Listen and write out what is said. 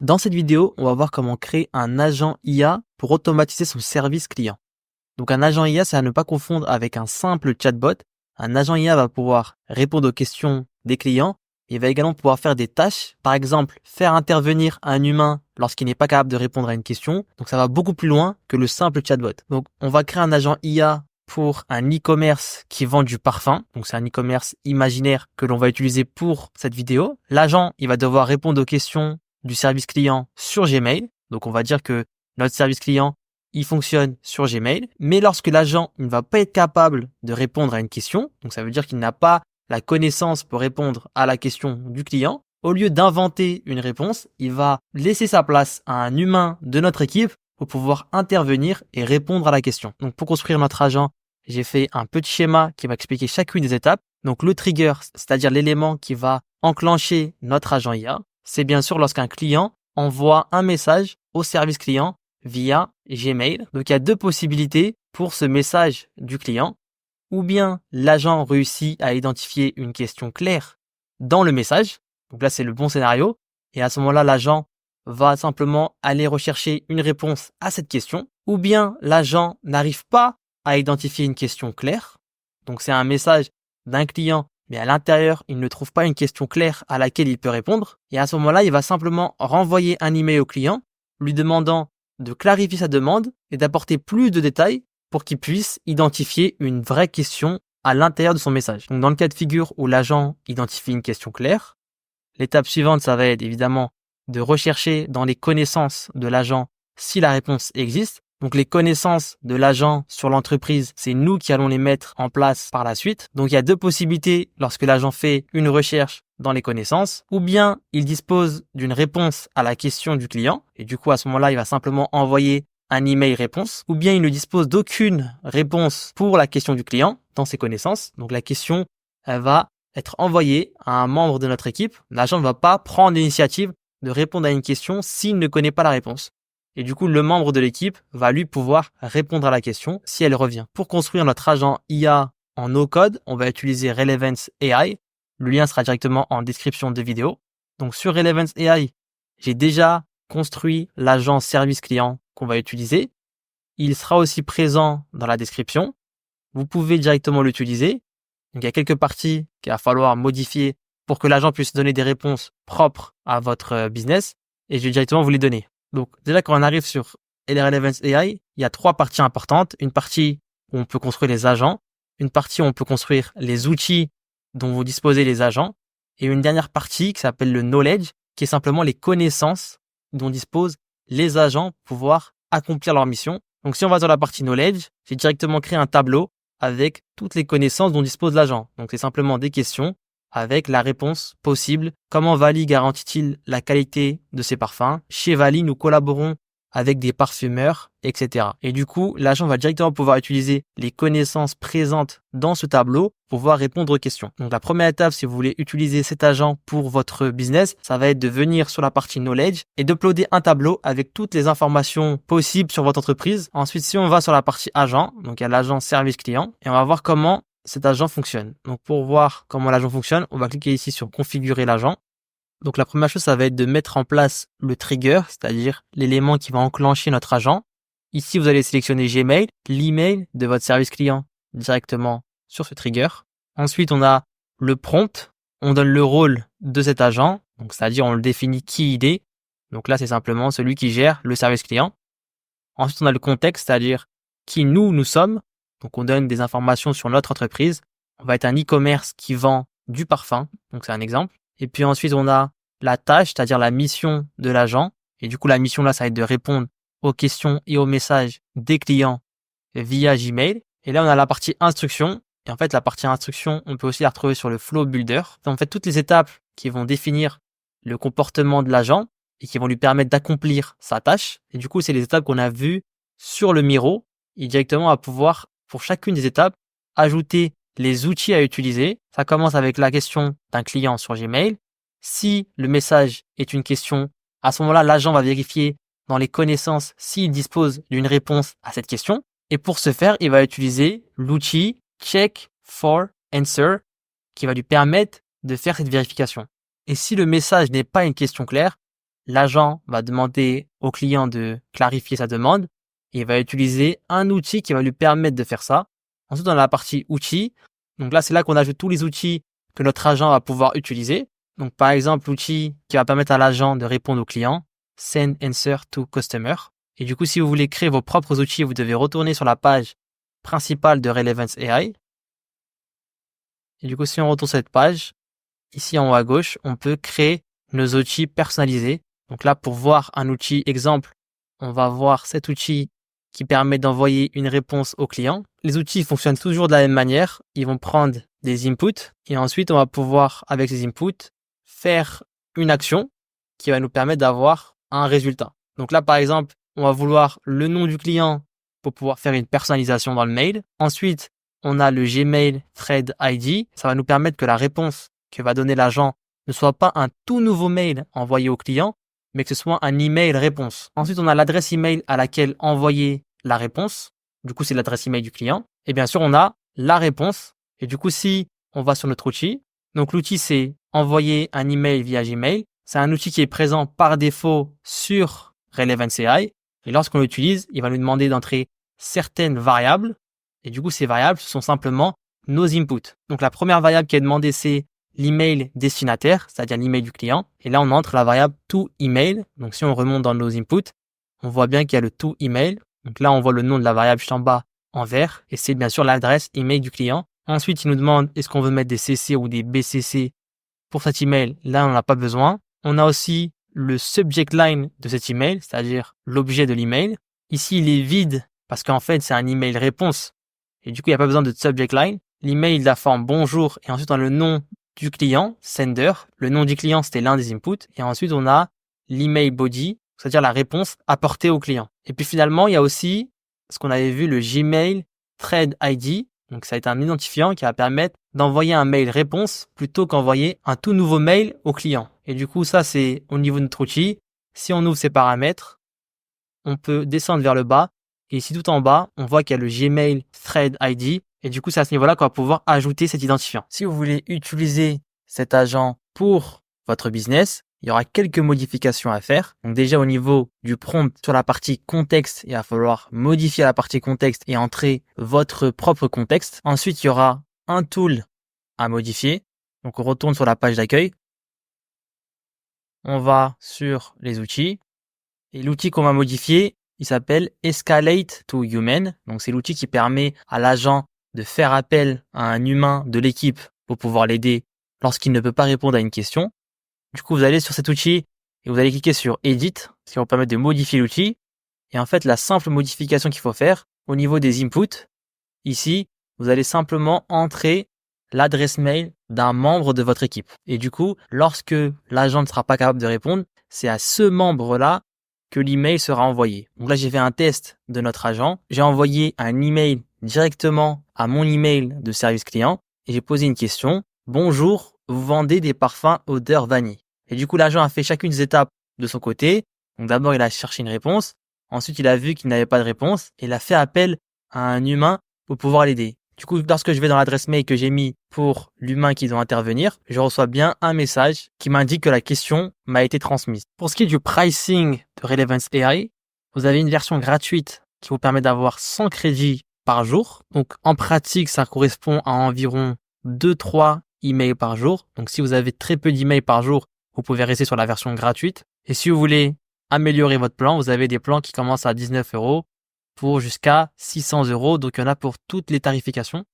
Dans cette vidéo, on va voir comment créer un agent IA pour automatiser son service client. Donc un agent IA, c'est à ne pas confondre avec un simple chatbot. Un agent IA va pouvoir répondre aux questions des clients. Il va également pouvoir faire des tâches. Par exemple, faire intervenir un humain lorsqu'il n'est pas capable de répondre à une question. Donc ça va beaucoup plus loin que le simple chatbot. Donc on va créer un agent IA pour un e-commerce qui vend du parfum. Donc c'est un e-commerce imaginaire que l'on va utiliser pour cette vidéo. L'agent, il va devoir répondre aux questions du service client sur Gmail. Donc on va dire que notre service client, il fonctionne sur Gmail. Mais lorsque l'agent ne va pas être capable de répondre à une question, donc ça veut dire qu'il n'a pas la connaissance pour répondre à la question du client, au lieu d'inventer une réponse, il va laisser sa place à un humain de notre équipe pour pouvoir intervenir et répondre à la question. Donc pour construire notre agent, j'ai fait un petit schéma qui va expliquer chacune des étapes. Donc le trigger, c'est-à-dire l'élément qui va enclencher notre agent IA, c'est bien sûr lorsqu'un client envoie un message au service client via Gmail. Donc il y a deux possibilités pour ce message du client. Ou bien l'agent réussit à identifier une question claire dans le message. Donc là, c'est le bon scénario. Et à ce moment-là, l'agent va simplement aller rechercher une réponse à cette question. Ou bien l'agent n'arrive pas à identifier une question claire. Donc c'est un message d'un client, mais à l'intérieur, il ne trouve pas une question claire à laquelle il peut répondre. Et à ce moment-là, il va simplement renvoyer un email au client, lui demandant de clarifier sa demande et d'apporter plus de détails pour qu'il puisse identifier une vraie question à l'intérieur de son message. Donc dans le cas de figure où l'agent identifie une question claire, l'étape suivante, ça va être évidemment de rechercher dans les connaissances de l'agent si la réponse existe. Donc les connaissances de l'agent sur l'entreprise, c'est nous qui allons les mettre en place par la suite. Donc il y a deux possibilités lorsque l'agent fait une recherche dans les connaissances, ou bien il dispose d'une réponse à la question du client, et du coup à ce moment-là, il va simplement envoyer un email réponse, ou bien il ne dispose d'aucune réponse pour la question du client dans ses connaissances. Donc la question, elle va être envoyée à un membre de notre équipe. L'agent ne va pas prendre l'initiative de répondre à une question s'il ne connaît pas la réponse. Et du coup, le membre de l'équipe va lui pouvoir répondre à la question si elle revient. Pour construire notre agent IA en no-code, on va utiliser Relevance AI. Le lien sera directement en description de vidéo. Donc sur Relevance AI, j'ai déjà construit l'agent service client qu'on va utiliser. Il sera aussi présent dans la description. Vous pouvez directement l'utiliser. Donc, il y a quelques parties qu'il va falloir modifier pour que l'agent puisse donner des réponses propres à votre business. Et je vais directement vous les donner. Donc, déjà, quand on arrive sur Relevance AI, il y a trois parties importantes. Une partie où on peut construire les agents. Une partie où on peut construire les outils dont vous disposez les agents. Et une dernière partie qui s'appelle le knowledge, qui est simplement les connaissances dont disposent les agents pour pouvoir accomplir leur mission. Donc, si on va dans la partie knowledge, j'ai directement créé un tableau avec toutes les connaissances dont dispose l'agent. Donc, c'est simplement des questions avec la réponse possible. Comment Vali garantit-il la qualité de ses parfums? Chez Vali, nous collaborons avec des parfumeurs, etc. Et du coup, l'agent va directement pouvoir utiliser les connaissances présentes dans ce tableau pour pouvoir répondre aux questions. Donc, la première étape, si vous voulez utiliser cet agent pour votre business, ça va être de venir sur la partie knowledge et d'uploader un tableau avec toutes les informations possibles sur votre entreprise. Ensuite, si on va sur la partie agent, donc il y a l'agent service client et on va voir comment cet agent fonctionne. Donc, pour voir comment l'agent fonctionne, on va cliquer ici sur configurer l'agent. Donc la première chose, ça va être de mettre en place le trigger, c'est-à-dire l'élément qui va enclencher notre agent. Ici, vous allez sélectionner Gmail, l'email de votre service client directement sur ce trigger. Ensuite, on a le prompt. On donne le rôle de cet agent, donc c'est-à-dire on le définit qui il est. Donc là, c'est simplement celui qui gère le service client. Ensuite, on a le contexte, c'est-à-dire qui nous sommes. Donc on donne des informations sur notre entreprise. On va être un e-commerce qui vend du parfum, donc c'est un exemple. Et puis ensuite, on a la tâche, c'est-à-dire la mission de l'agent. Et du coup, la mission là, ça va être de répondre aux questions et aux messages des clients via Gmail. Et là, on a la partie instruction. Et en fait, la partie instruction, on peut aussi la retrouver sur le Flow Builder. En fait, toutes les étapes qui vont définir le comportement de l'agent et qui vont lui permettre d'accomplir sa tâche. Et du coup, c'est les étapes qu'on a vues sur le Miro. Et directement, on va pouvoir, pour chacune des étapes, ajouter les outils à utiliser. Ça commence avec la question d'un client sur Gmail. Si le message est une question, à ce moment-là, l'agent va vérifier dans les connaissances s'il dispose d'une réponse à cette question. Et pour ce faire, il va utiliser l'outil Check for Answer qui va lui permettre de faire cette vérification. Et si le message n'est pas une question claire, l'agent va demander au client de clarifier sa demande et il va utiliser un outil qui va lui permettre de faire ça. Ensuite, on a la partie outils. Donc là, c'est là qu'on ajoute tous les outils que notre agent va pouvoir utiliser. Donc, par exemple, l'outil qui va permettre à l'agent de répondre au client, Send Answer to Customer. Et du coup, si vous voulez créer vos propres outils, vous devez retourner sur la page principale de Relevance AI. Et du coup, si on retourne sur cette page, ici en haut à gauche, on peut créer nos outils personnalisés. Donc là, pour voir un outil exemple, on va voir cet outil qui permet d'envoyer une réponse au client. Les outils fonctionnent toujours de la même manière. Ils vont prendre des inputs et ensuite, on va pouvoir, avec ces inputs, faire une action qui va nous permettre d'avoir un résultat. Donc là, par exemple, on va vouloir le nom du client pour pouvoir faire une personnalisation dans le mail. Ensuite, on a le Gmail Thread ID. Ça va nous permettre que la réponse que va donner l'agent ne soit pas un tout nouveau mail envoyé au client, mais que ce soit un email réponse. Ensuite, on a l'adresse email à laquelle envoyer la réponse. Du coup, c'est l'adresse email du client. Et bien sûr, on a la réponse. Et du coup, si on va sur notre outil, donc l'outil, c'est envoyer un email via Gmail. C'est un outil qui est présent par défaut sur Relevance AI. Et lorsqu'on l'utilise, il va nous demander d'entrer certaines variables. Et du coup, ces variables, ce sont simplement nos inputs. Donc, la première variable qui est demandée, c'est l'email destinataire, c'est-à-dire l'email du client. Et là, on entre la variable toEmail. Donc, si on remonte dans nos inputs, on voit bien qu'il y a le toEmail. Donc là, on voit le nom de la variable juste en bas en vert. Et c'est bien sûr l'adresse email du client. Ensuite, il nous demande est-ce qu'on veut mettre des CC ou des BCC pour cet email. Là, on n'en a pas besoin. On a aussi le subject line de cet email, c'est-à-dire l'objet de l'email. Ici, il est vide parce qu'en fait, c'est un email réponse. Et du coup, il n'y a pas besoin de subject line. L'email de la forme bonjour et ensuite on a le nom du client, sender. Le nom du client, c'était l'un des inputs. Et ensuite, on a l'email body, c'est-à-dire la réponse apportée au client. Et puis finalement, il y a aussi ce qu'on avait vu, le Gmail Thread ID. Donc, ça va être un identifiant qui va permettre d'envoyer un mail réponse plutôt qu'envoyer un tout nouveau mail au client. Et du coup, ça, c'est au niveau de notre outil. Si on ouvre ces paramètres, on peut descendre vers le bas. Et ici, tout en bas, on voit qu'il y a le Gmail Thread ID. Et du coup, c'est à ce niveau-là qu'on va pouvoir ajouter cet identifiant. Si vous voulez utiliser cet agent pour votre business, il y aura quelques modifications à faire. Donc déjà, au niveau du prompt sur la partie contexte, il va falloir modifier la partie contexte et entrer votre propre contexte. Ensuite, il y aura un tool à modifier. Donc, on retourne sur la page d'accueil. On va sur les outils. Et l'outil qu'on va modifier, il s'appelle Escalate to Human. Donc, c'est l'outil qui permet à l'agent de faire appel à un humain de l'équipe pour pouvoir l'aider lorsqu'il ne peut pas répondre à une question. Du coup, vous allez sur cet outil et vous allez cliquer sur Edit, ce qui va vous permettre de modifier l'outil. Et en fait, la simple modification qu'il faut faire au niveau des inputs, ici, vous allez simplement entrer l'adresse mail d'un membre de votre équipe. Et du coup, lorsque l'agent ne sera pas capable de répondre, c'est à ce membre-là que l'email sera envoyé. Donc là, j'ai fait un test de notre agent. J'ai envoyé un email directement à mon email de service client et j'ai posé une question. Bonjour, vous vendez des parfums odeur vanille. Et du coup, l'agent a fait chacune des étapes de son côté. Donc d'abord, il a cherché une réponse. Ensuite, il a vu qu'il n'avait pas de réponse et il a fait appel à un humain pour pouvoir l'aider. Du coup, lorsque je vais dans l'adresse mail que j'ai mis pour l'humain qui doit intervenir, je reçois bien un message qui m'indique que la question m'a été transmise. Pour ce qui est du pricing de Relevance AI, vous avez une version gratuite qui vous permet d'avoir 100 crédits par jour. Donc, en pratique, ça correspond à environ 2-3 emails par jour. Donc, si vous avez très peu d'emails par jour, vous pouvez rester sur la version gratuite. Et si vous voulez améliorer votre plan, vous avez des plans qui commencent à 19 € pour jusqu'à 600 €. Donc, il y en a pour toutes les tarifications.